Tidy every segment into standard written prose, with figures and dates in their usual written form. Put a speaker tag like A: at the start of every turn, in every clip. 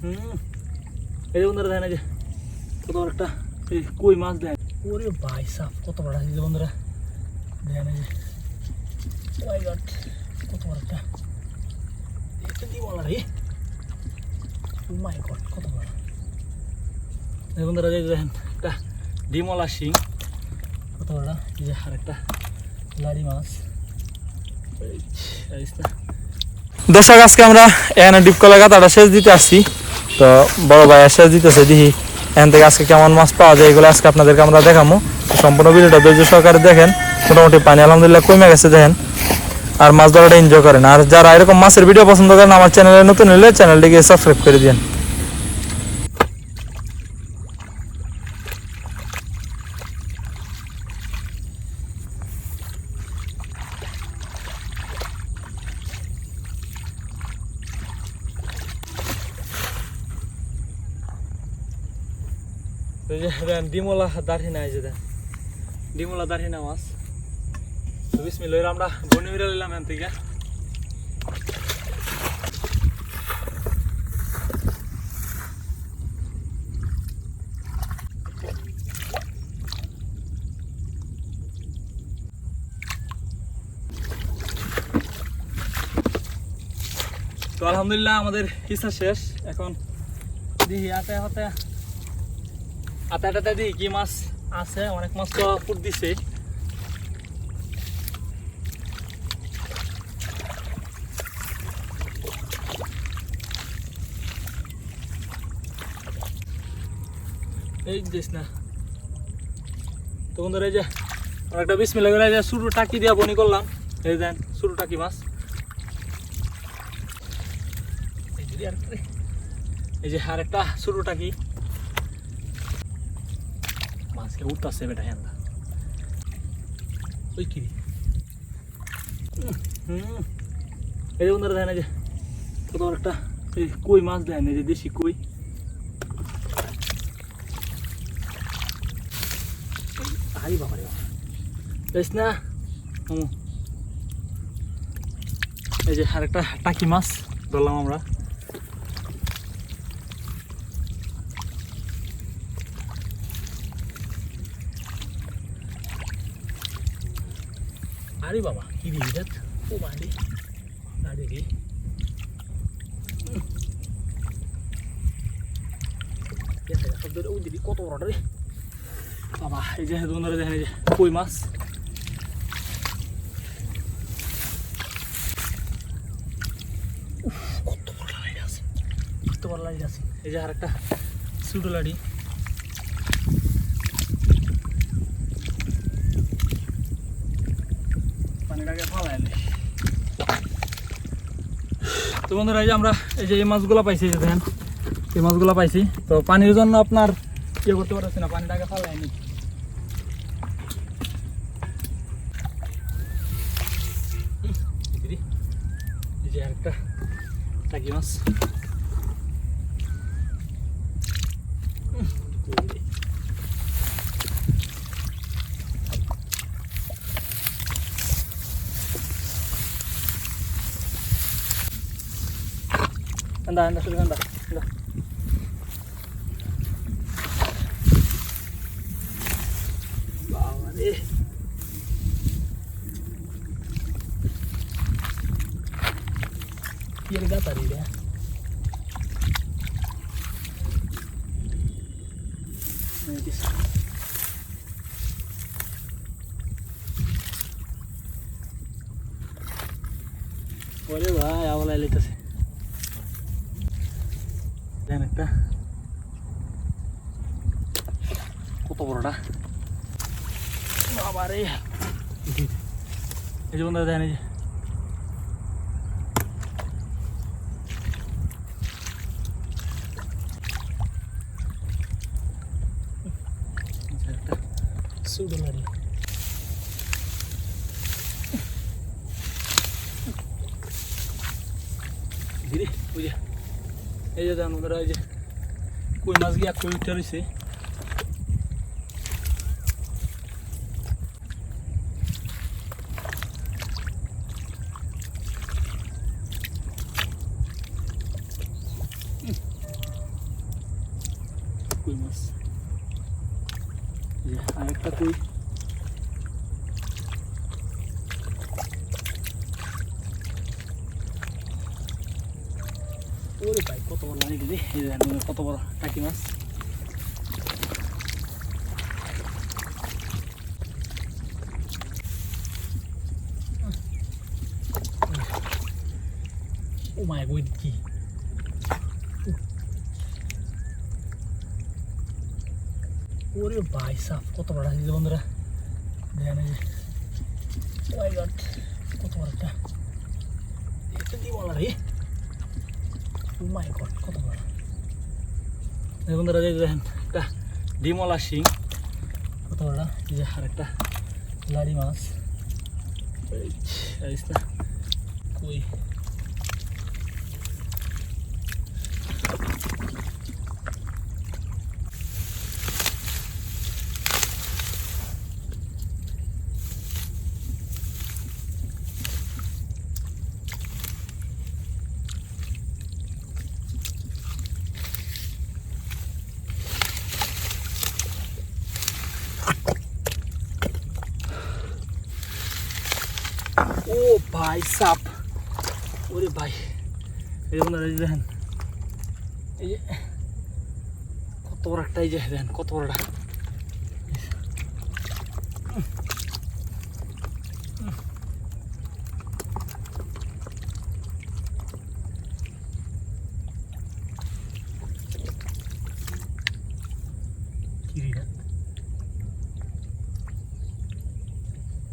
A: এই যে বন্ধুরা দেখেন, এই যে কত বড় একটা এই কই মাছ দেখেন। ওরে ভাই সাপ, কত বড় আছে বন্ধুরা, দেখেন এই যে মাই গড, কত বড় একটা ডিমওয়ালা রে। ও মাই গড, কত বড় এই বন্ধুরা, দেখেন একটা ডিমওয়ালা শিং, কত বড়। এই যে আর একটা লাড়ি মাছ।
B: দর্শক, আজকে আমরা এখানে ডিপকলা গাতাটা সেচ দিতে আসছি। তো বড় ভাই সেচ দিতেছে, দেখি এখান থেকে আজকে কেমন মাছ পাওয়া যায়, এগুলো আজকে আপনাদেরকে আমরা দেখাবো। সম্পূর্ণ ভিডিওটা ধৈর্য সহকারে দেখেন। মোটামুটি পানি আলহামদুলিল্লাহ কমে গেছে দেখেন, আর মাছ ধরাটা এনজয় করেন। আর যারা এরকম মাছের ভিডিও পছন্দ করেন, আমার চ্যানেলে নতুন হলে চ্যানেলটিকে সাবস্ক্রাইব করে দিন।
A: ডিমওয়ালা দাঁড়িয়ে না, এই যে দেন ডিমওয়ালা দাঁড়িয়ে না মাছ। বিসমিল্লাহ, আমরা বনি মিলে নিলাম এখান থেকে। তো আলহামদুলিল্লাহ আমাদের হিসা শেষ। এখন দেখি আটাটাতে দেখি কি মাছ আছে। অনেক মাছ তো ফুট দিছে। এই দিস না তো বন্ধুরা, এই যে একটা বিসমিল্লাহ করে যে ছোটো টাকি দিয়া বনি করলাম। এই দেন ছোটো টাকি মাছ, এই যে আর একটা ছোটো টাকি মাছকে উঠতেছে বেটা হ্যাঁ। ওই কি এই যে বন্ধুরা দেখেন, এই যে কত বড় একটা এই কই মাছ দেখেন, এই যে দেশি কই। হাই বাবা রে বাবা, বেশ না। এই যে আর একটা টাকি মাছ ধরলাম আমরা। আরে বাবা, কি দিবি দেখ, ও বাড়ি না দেখি। কত বড় রে বাবা। এই যে বন্ধুরা দেখেন, এই যে কই মাছ। কত বড় লাড়ি আছে, কত বড় লাড়ি আছে। এই যে আর একটা ছোট লাড়ি। পানিটাকে ফালাইলে তো বন্ধুরা, এই যে আমরা এই যে এই মাছগুলো পাইছি, যে দেখেন এই মাছগুলো পাইছি। তো পানির জন্য আপনার ইয়ে করতে পারছি না, পানিটাকে ফালাইনি। এই যে একটা টাকি মাছ। anda sudah anda bawa deh. Biar gata deh dia. Boleh lah, awal itu sih. একটা কত বড়টা বাবারে। এই যে বন্ধুরা দেখেন, এই যে একটা ছোটো লাড়ি। ধীরে বুঝে এই যে দেখেন বন্ধুরা, এই যে কই মাছ গিয়ে কই উঠে রয়েছে। কই মাছ, এই যে আরেকটা কই। ওরে ভাই কত বড় লাইট রে, এই দেখেন কত বড় টাকি মাছ। ও মাই গড কি ওরে ভাই সাফ কত বড় আছে বন্ধুরা, দেখেন এই যে ও মাই গড কত বড় একটা, এটা কি বলা রে, ও মাই গড কত বড় এই বন্ধুরা, দেখেন একটা ডিমলা শিং কত বড়, এই যে আরেকটা লাড়ি মাছ, এই না কই ও ভাই সাপ, ওরে ভাই এই বন্ধুরা দেখেন এই যে কত বড় একটা, এই যে দেখেন কত বড়টা,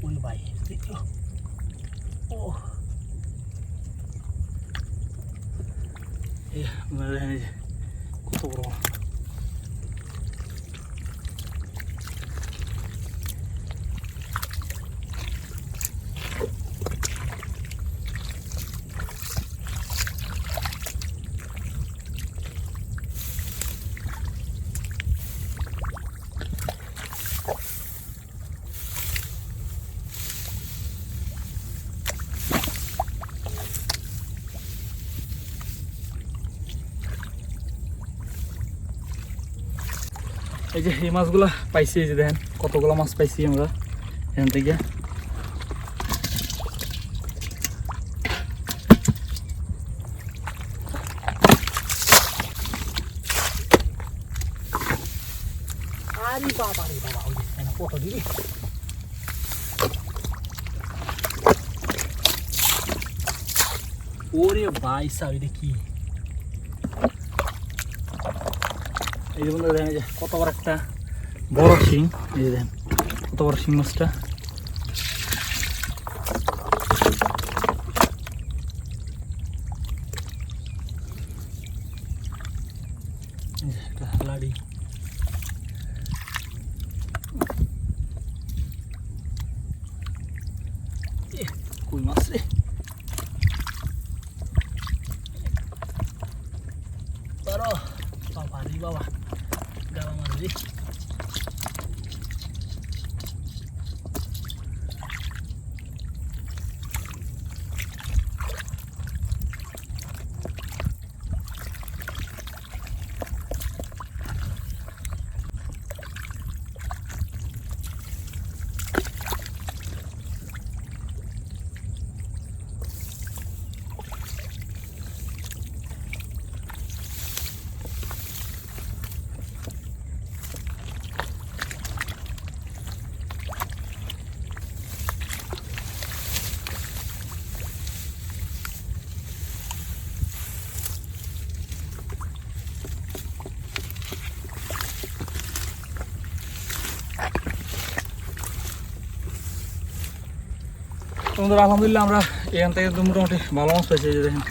A: ওরে ভাই ও এই দেখেন এই যে কত বড়, এই যে এই মাছগুলা পাইছি, এই যে দেখেন কতগুলো মাছ পাইছি আমরা এখান থেকে। আরে বাবা রে বাবা, ওই দেখেন কত দিবি, ওরে ভাই সাহেব এটা কি, এই যে বন্ধুরা দেখেন এই যে কত বড় একটা বড় শিং, এই যে দেখেন কত বড় শিং মাছটা, একটা লাড়ি, কই মাছ রে, বাবা রে বাবা গাওয়া মাছ রে, বন্ধুরা আলহামদুলিল্লাহ আমরা এখান থেকে তো মোটামুটি ভালো মাছ পাইছি, এই যে দেখেন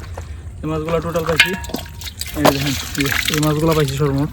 A: এই মাছগুলো টোটাল পাইছি, এই যে দেখেন এই মাছগুলো পাইছি সর্বমোট।